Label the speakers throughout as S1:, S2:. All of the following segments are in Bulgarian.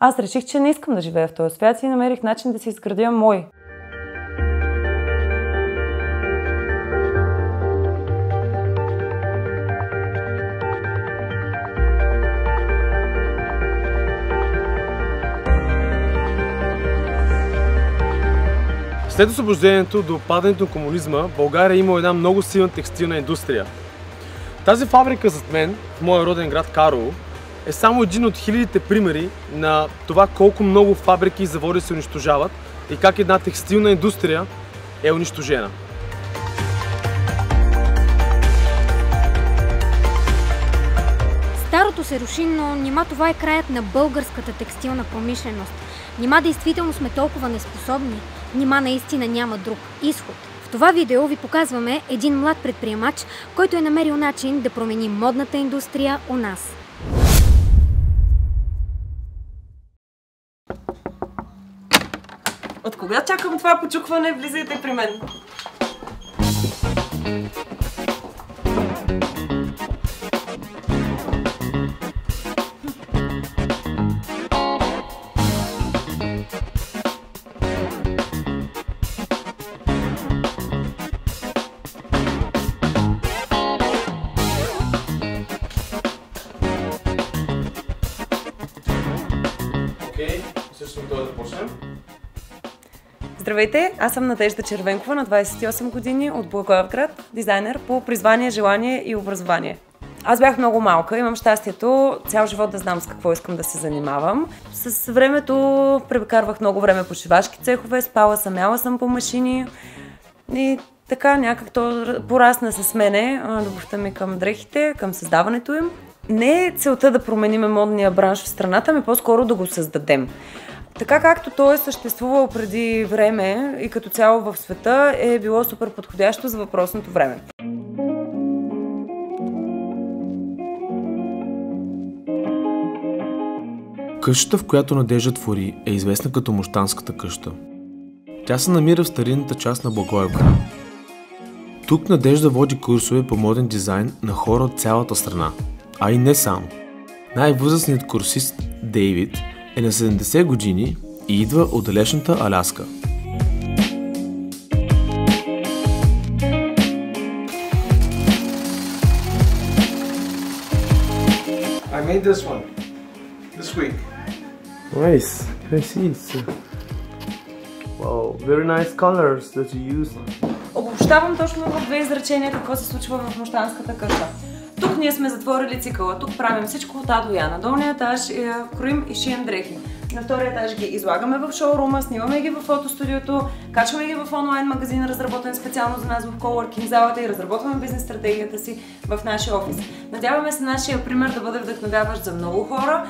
S1: Аз реших, че не искам да живея в този свят и намерих начин да си изградя мой.
S2: След освобождението до падането на комунизма, България има една много силна текстилна индустрия. Тази фабрика зад мен, в моя роден град Карлово, е само един от хилядите примери на това колко много фабрики и заводи се унищожават и как една текстилна индустрия е унищожена.
S3: Старото се руши, но нима това е краят на българската текстилна промишленост. Нима действително сме толкова неспособни, нима наистина няма друг изход. В това видео ви показваме един млад предприемач, който е намерил начин да промени модната индустрия у нас.
S1: От кога чакам това почукване? Влизайте при мен.
S2: Окей, също това да почнем.
S1: Здравейте, аз съм Надежда Червенкова, на 28 години, от Благоевград, дизайнер по призвание, желание и образование. Аз бях много малка, имам щастието цял живот да знам с какво искам да се занимавам. С времето прекарвах много време по шивашки цехове, спала съм, яла съм по машини и така някак то порасна с мене любовта ми към дрехите, към създаването им. Не е целта да променим модния бранш в страната, ми по-скоро да го създадем. Така както той е съществувал преди време и като цяло в света, е било супер подходящо за въпросното време.
S4: Къщата, в която Надежда твори, е известна като Мощанската къща. Тя се намира в старинната част на Благоевград. Тук Надежда води курсове по моден дизайн на хора от цялата страна, а и не само. Най-възрастният курсист Дейвид е на 70 години и идва от далечната Аляска.
S2: I made this one this week.
S4: Nice, I see. Wow, very nice colors that you use.
S1: Обобщавам точно в две изречения какво се случва в Мощанската къща. Тук ние сме затворили цикъла, тук правим всичко от А до Я. На долния етаж кроим и шием дрехи. На втория етаж ги излагаме в шоурума, снимаме ги в фотостудиото, качваме ги в онлайн магазин, разработен специално за нас в coworking залата и разработваме бизнес стратегията си в нашия офис. Надяваме се нашия пример да бъде вдъхновяващ за много хора.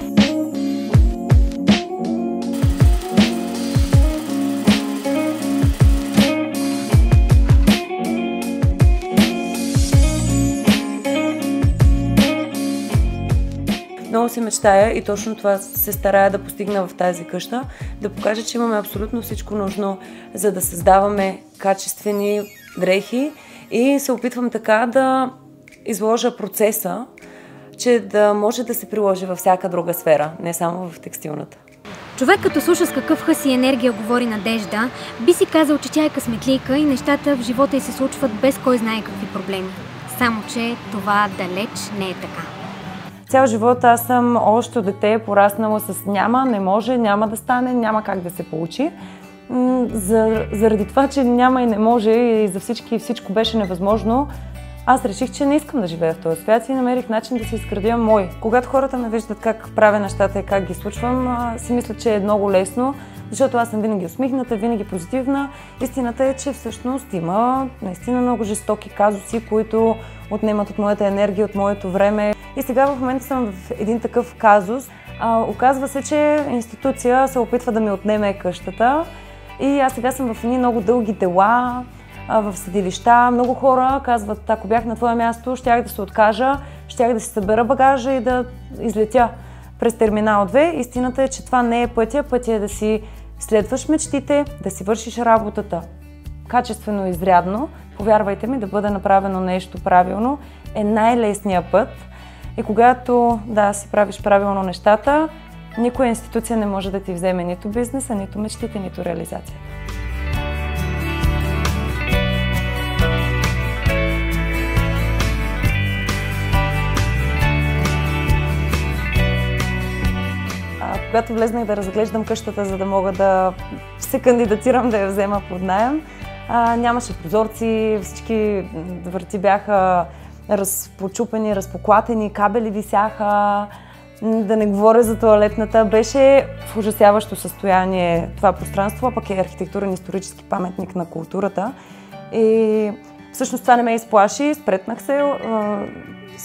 S1: Много се мечтая и точно това се старая да постигна в тази къща, да покажа, че имаме абсолютно всичко нужно, за да създаваме качествени дрехи и се опитвам така да изложа процеса, че да може да се приложи във всяка друга сфера, не само в текстилната.
S3: Човек като слуша с какъв хъс и енергия говори Надежда, би си казал, че тя е късметлийка и нещата в живота й се случват без кой знае какви проблеми. Само че това далеч не е така.
S1: Цял живот аз съм още дете, пораснала с няма, не може, няма да стане, няма как да се получи. Заради това, че няма и не може и за всичко беше невъзможно, аз реших, че не искам да живея в този свят и намерих начин да си изградя мой. Когато хората ме виждат как правя нещата и как ги случвам, си мисля, че е много лесно, защото аз съм винаги усмихната, винаги позитивна. Истината е, че всъщност има наистина много жестоки казуси, които отнемат от моята енергия, от моето време. И сега в момента съм в един такъв казус. Оказва се, че институция се опитва да ми отнеме къщата и аз сега съм в едни много дълги дела, в съдилища. Много хора казват, ако бях на твое място, щях да се откажа, щях да си събера багажа и да излетя през терминал 2. Истината е, че това не е пътя. Пътя е да си следваш мечтите, да си вършиш работата качествено и изрядно. Повярвайте ми, да бъде направено нещо правилно е най-лесният път. И когато си правиш правилно нещата, Никоя институция не може да ти вземе нито бизнеса, нито мечтите, нито реализацията. Когато влезнах да разглеждам къщата, за да мога да се кандидатирам да я взема под наем, нямаше прозорци, всички врати бяха разпочупени, разпоклатени, кабели висяха, да не говоря за тоалетната. Беше в ужасяващо състояние това пространство, а пък е архитектурен исторически паметник на културата. И всъщност това не ме изплаши, спретнах се,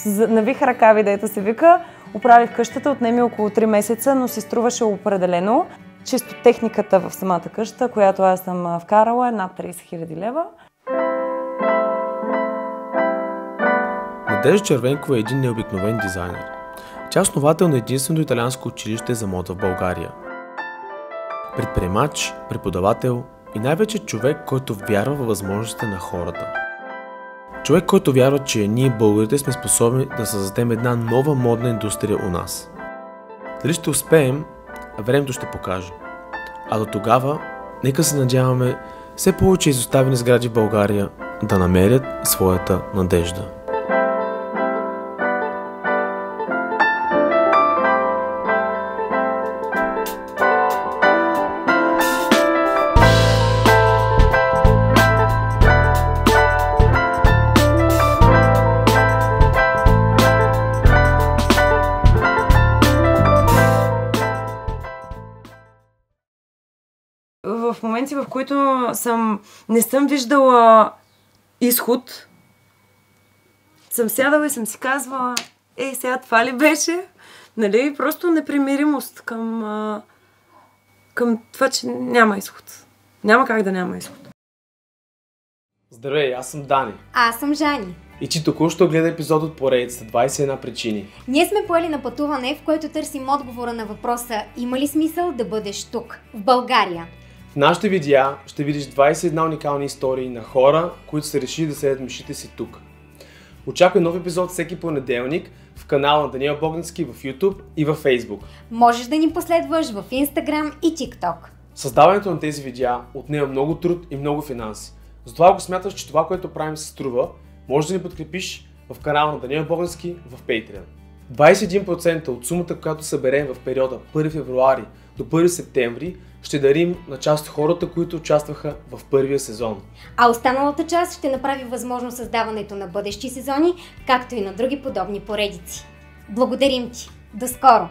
S1: навих ръкави, дето се вика, оправих къщата, отнеми около 3 месеца, но си струваше определено. Чисто техниката в самата къща, която аз съм вкарала, е над 30 000 лева.
S4: Надежда Червенкова е един необикновен дизайнер. Тя е основател на единственото италианско училище за мода в България. Предприемач, преподавател и най-вече човек, който вярва във възможностите на хората. Човек, който вярва, че ние българите сме способни да създадем една нова модна индустрия у нас. Дали ще успеем, времето ще покаже. А до тогава, нека се надяваме все повече изоставени сгради в България да намерят своята надежда.
S1: В моменти, в които не съм виждала изход, съм сядала и съм си казвала, сега това ли беше? Нали? Просто непримиримост към това, че няма изход. Няма как да няма изход.
S2: Здравей, аз съм Дани.
S3: Аз съм Жани.
S2: И ти току-що гледа епизод от поредицата 21 причини.
S3: Ние сме поели на пътуване, в което търсим отговора на въпроса: има ли смисъл да бъдеш тук, в България?
S2: В нашите видеа ще видиш 21 уникални истории на хора, които са решили да седят мечтите си тук. Очаквай нов епизод всеки понеделник в канала на Даниел Богдански в YouTube и в Facebook.
S3: Можеш да ни последваш в Instagram и TikTok.
S2: Създаването на тези видеа отнема много труд и много финанси. Затова ако смяташ, че това, което правим се струва, можеш да ни подкрепиш в канала на Даниел Богдански в Patreon. 21% от сумата, която съберем в периода 1 февруари до 1 септември, ще дарим на част от хората, които участваха в първия сезон.
S3: А останалата част ще направи възможно създаването на бъдещи сезони, както и на други подобни поредици. Благодарим ти! До скоро!